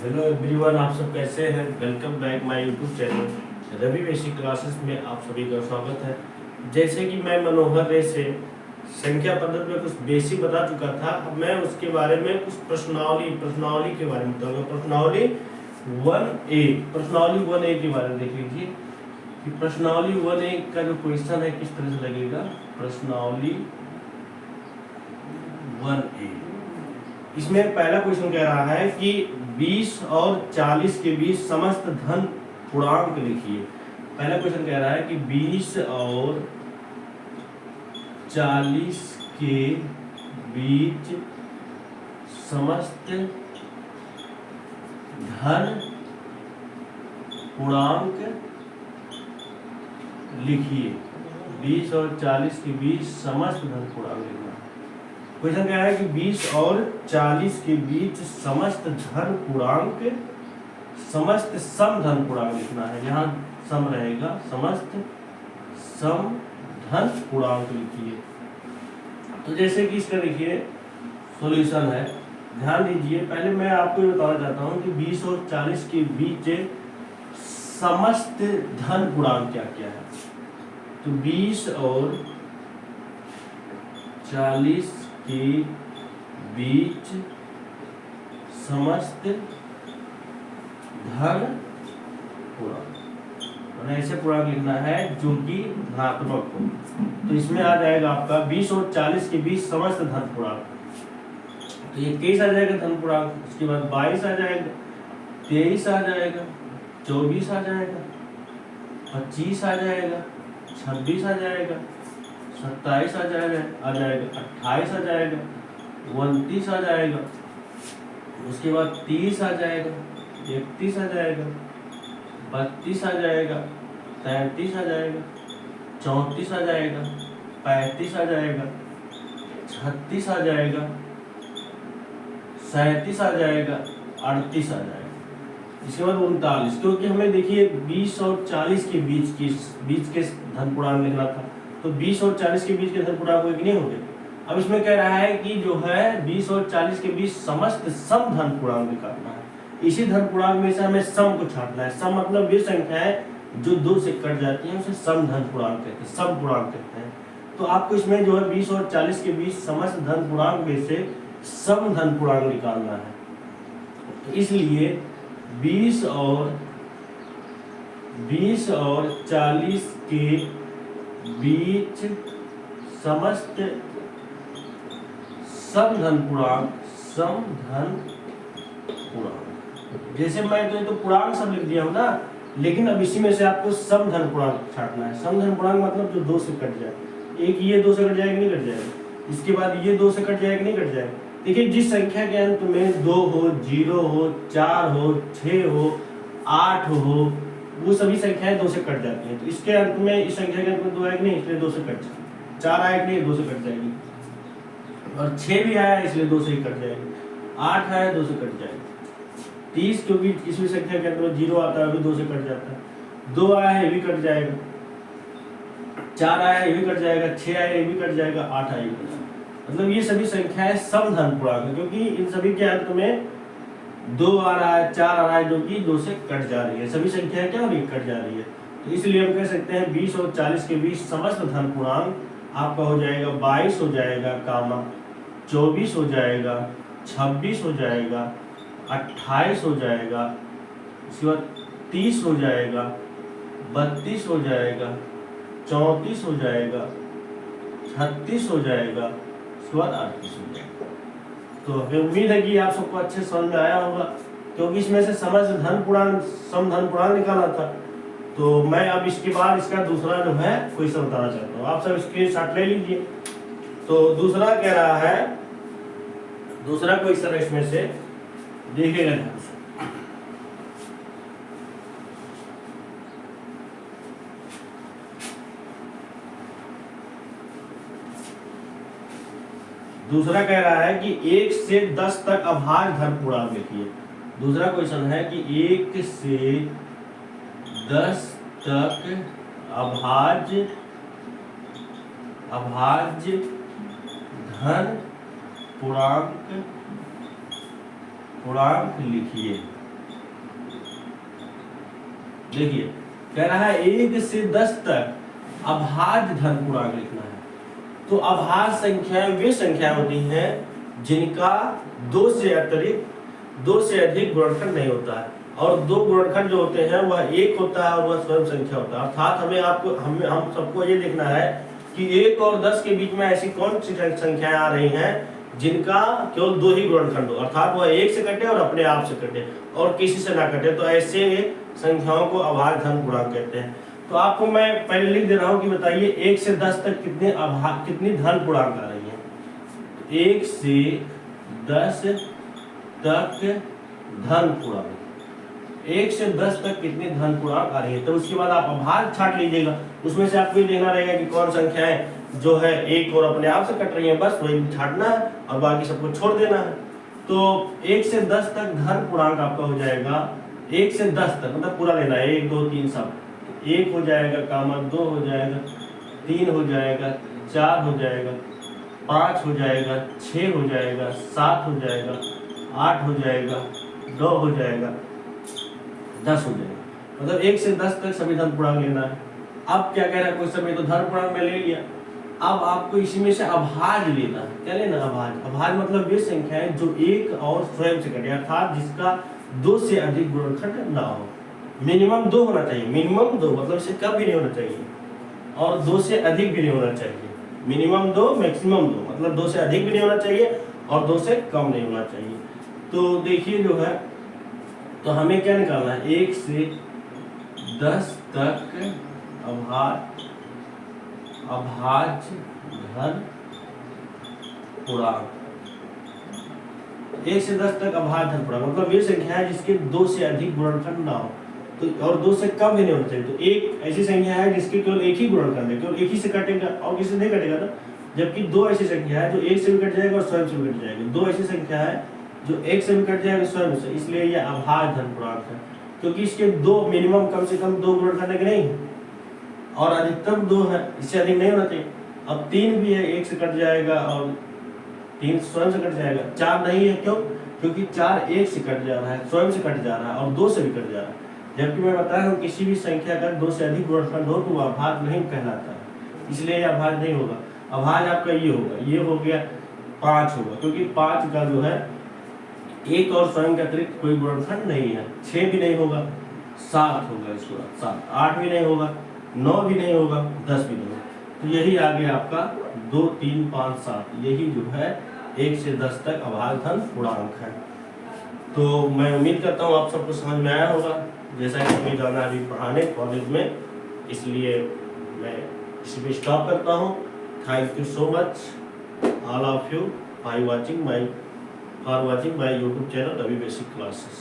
Hello everyone, आप सब कैसे हैं। Welcome back my YouTube channel Ravi basic classes में आप सभी का स्वागत है। जैसे कि मैं मनोहर रे से संख्या पद्धति में कुछ बेसिक बता चुका था, अब मैं उसके बारे में कुछ प्रश्नावली के बारे में बताऊंगा। प्रश्नावली 1A के बारे में देख लीजिए कि प्रश्नावली 1A का जो क्वेश्चन है किस तरह से लगेगा। प्रश्नावली 1A, इसमें पहला क्वेश्चन कह रहा है कि 20 और 40 के बीच समस्त धन पूर्णांक लिखिए। पहला क्वेश्चन कह रहा है कि 20 और 40 के बीच समस्त धन पूर्णांक लिखिए। 20 और 40 के बीच समस्त धन पूर्णांक लिखना। क्वेश्चन क्या है कि 20 और 40 के बीच समस्त धन पूर्णांक, समस्त सम धन पूर्णांक लिखना है। यहाँ सम रहेगा, समस्त सम धन पूर्णांक लिखिए। तो जैसे कि इसका देखिए सॉल्यूशन है, ध्यान दीजिए। पहले मैं आपको ये बताना चाहता हूँ कि 20 और 40 के बीच समस्त धन पूर्णांक क्या क्या है। तो 20 और 40 के बीच समस्त धन पूर्णांक, और ऐसे पूर्णांक लिखना है जो कि धनात्मक हो। तो इसमें आ जाएगा आपका 20 और 40 के बीच समस्त धन पूर्णांक। तो ये 23 आ जाएगा धन पूर्णांक, उसके बाद 22 आ जाएगा, 23 आ जाएगा, 24 आ जाएगा, 25 आ जाएगा, 26 आ जाएगा, 27 आ जाएगा, 28 आ जाएगा, 29 आ जाएगा, उसके बाद 30 आ जाएगा, 31 आ जाएगा, 32 आ जाएगा, 33 आ जाएगा, 34 आ जाएगा, 35 आ जाएगा, 36 आ जाएगा, 37 आ जाएगा, 38 आ जाएगा। इसके बाद 39, क्योंकि हमें देखिए 20 और 40 के बीच के धन पूर्णांक लिखना था। तो 20 और 40 के बीच के धन पूर्णांक एक नहीं होंगे। अब इसमें कह रहा है कि जो है 20 और 40 के बीच समस्त सम धन पूर्णांक निकालना है। इसी धन पूर्णांक में से हमें सम को छांटना है। सम मतलब वे संख्याएं जो 2 से कट जाती हैं उसे सम धन पूर्णांक कहते हैं, सम पूर्णांक कहते हैं। तो आपको इसमें जो है 20 और 40 के बीच समस्त धन पूर्णांक में से सम धन पूर्णांक निकालना है। तो इसलिए 20 और 40 के बीच समस्त सम धन पूर्णांक, जैसे मैं तो पूर्णांक सब लिख दिया हूं ना, लेकिन अब इसी में से आपको सम धन पूर्णांक छांटना है। सम धन पूर्णांक मतलब जो 2 से कट जाए। एक ये 2 से कट जाएगा, नहीं कट जाएगा। इसके बाद ये 2 से कट जाएगा, नहीं कट जाएगा। देखिए जिस संख्या के अंत में 2 हो, 0 हो, 4 हो, 6 हो, 8 हो, वो सभी संख्याएं 2 से कट जाती हैं। तो इसके अंत में, इस संख्या के अंत में 2 आएगी नहीं, इसलिए 2 से कट जाएगी। 4 आएगी नहीं, 2 से कट जाएगी। और 6 भी आया इसलिए 2 से ही कट जाएगी। 8 आया 2 से कट जाएगी। 30, क्योंकि किसी संख्या के अंत में 0 आता है, अभी 2 से कट जाता है। 2 आया है, ये भी कट जाएगा। 4 आया है, ये भी कट जाएगा। 6 आया, ये भी कट जाएगा। 8 आया, ये भी कट जाएगा। मतलब ये सभी संख्याएं सम धन पूर्णांक है, क्योंकि इन सभी के अंत में 2 आ रहा है, 4 आ रहा है, जो कि 2 से कट जा रही है। सभी संख्याएं क्या हो रही है, कट जा रही है। तो इसलिए हम कह सकते हैं 20 और 40 के बीच समस्त धन पूर्णांक आपका हो जाएगा 22 हो जाएगा, 24 हो जाएगा, 26 हो जाएगा, 28 हो जाएगा, उसके बाद 30 हो जाएगा, 32 हो जाएगा, 34 हो जाएगा, 36 हो जाएगा, उसके बाद 38 हो जाएगा। तो हमें उम्मीद है कि आप सबको अच्छे समझ में आया होगा, क्योंकि इसमें से समस्त धन पूर्णांक, सम धन पूर्णांक निकाला था। तो मैं अब इसके बाद इसका दूसरा जो है क्वेश्चन बताना चाहता हूँ। आप सब स्क्रीनशॉट ले लीजिए। तो दूसरा कह रहा है, दूसरा क्वेश्चन इसमें से देखिएगा ध्यान से। दूसरा कह रहा है कि 1 से 10 तक अभाज्य धन पूर्णांक लिखिए। दूसरा क्वेश्चन है कि 1 से 10 तक अभाज्य धन पूर्णांक लिखिए। देखिए कह रहा है 1 से 10 तक अभाज्य धन पूर्णांक लिखना है। तो अभाज्य संख्याएं वे संख्या होती हैं जिनका 2 से अधिक गुणनखंड नहीं होता है, और 2 गुणनखंड जो होते हैं वह 1 होता है और वह स्वयं संख्या होता है। अर्थात हम सबको ये देखना है कि 1 और 10 के बीच में ऐसी कौन सी संख्याएं आ रही हैं जिनका केवल 2 ही गुणनखंड हो, अर्थात वह 1 से कटे और अपने आप से कटे और किसी से ना कटे, तो ऐसे संख्याओं को अभाज्य धन पूर्णांक कहते हैं। तो आपको मैं पहले लिख दे रहा हूं कि बताइए 1 से 10 तक कितनी धन पूर्णांक आ रही है। 1 से 10 तक धन पूर्णांक, 1 से 10 तक कितनी धन पूर्णांक आ रही है। तो उसके बाद आप अभाज्य छांट लीजिएगा, उसमें से आपको ये देखना रहेगा कि कौन संख्याएं जो है 1 और अपने आप से कट रही है, बस वही छांटना है और बाकी सबको छोड़ देना है। तो 1 से 10 तक धन पूर्णांक आपका हो जाएगा 1 से 10 तक, मतलब पूरा लेना है 1 2 3 सब। 1 हो जाएगा, 2 हो जाएगा, 3 हो जाएगा, 4 हो जाएगा, 5 हो जाएगा, 6 हो जाएगा, 7 हो जाएगा, 8 हो जाएगा, 9 हो जाएगा, 10 हो जाएगा। मतलब 1 से 10 तक सभी धन पूर्णांक लेना है। अब क्या कह रहा है कोई समय, तो धन पूर्णांक में ले लिया, अब आपको इसी में से अभाज्य लेना है। क्या लेना? अभाज्य। अभाज्य मतलब वे संख्याएं जो 1 और स्वयं से कटे, अर्थात जिसका 2 से अधिक गुणनखंड ना हो। मिनिमम 2 होना चाहिए, मिनिमम 2 मतलब इससे कम भी नहीं होना चाहिए और 2 से अधिक भी नहीं होना चाहिए। मिनिमम 2 मैक्सिमम 2, मतलब 2 से अधिक भी नहीं होना चाहिए और 2 से कम नहीं होना चाहिए। तो देखिए जो है, तो हमें क्या निकालना है, 1 से 10 तक अभाज्य धन पूर्णांक। 1 से 10 तक अभाज्य धन पूर्णांक मतलब वे संख्या है जिसके 2 से अधिक गुणनखंड ना हो, तो और 2 से कम भी नहीं होना चाहिए। तो एक ऐसी संख्या है जिसके केवल एक ही गुणनखंड है, केवल एक ही से कटेगा और किसी से नहीं कटेगा ना। जबकि 2 ऐसी संख्या है जो 1 से भी कट जाएगा और स्वयं से भी कट जाएगा। 2 ऐसी संख्या है जो 1 से भी कट जाएगा स्वयं से, इसलिए यह अभाज्य धन पूर्णांक है, क्योंकि इसके 2 मिनिमम कम से कम 2 गुणनखंड है कि नहीं, और अधिकतम 2 है, इससे अधिक नहीं होना चाहिए। अब 3 भी है, 1 से कट जाएगा और 3 स्वयं से कट जाएगा। 4 नहीं है, क्यों? क्योंकि 4 1 से कट जा रहा है, स्वयं से कट जा रहा है और 2 से भी कट जा रहा है। जबकि मैं बताया हूँ किसी भी संख्या का 2 से अधिक गुणनखंड हो तो वह अभाज्य नहीं कहलाता है, इसलिए यह अभाज्य नहीं होगा। अभाज्य आपका ये होगा, ये हो गया 5 होगा, क्योंकि 5 का जो है 1 और स्वयं के अतिरिक्त कोई गुणनखंड नहीं है। 6 भी नहीं होगा, 7 होगा, इसके बाद 7, 8 भी नहीं होगा, 9 भी नहीं होगा, 10 भी नहीं होगा। तो यही आ गया आपका 2 3 5 7, यही जो है 1 से 10 तक अभाज्य धन पूर्णांक है। तो मैं उम्मीद करता हूँ आप सबको समझ में आया होगा, जैसा कि हमें जाना अभी पढ़ाने कॉलेज में, इसलिए मैं इसी में स्टॉप करता हूँ। Thank you so much all of you for watching my YouTube channel Ravi basic classes.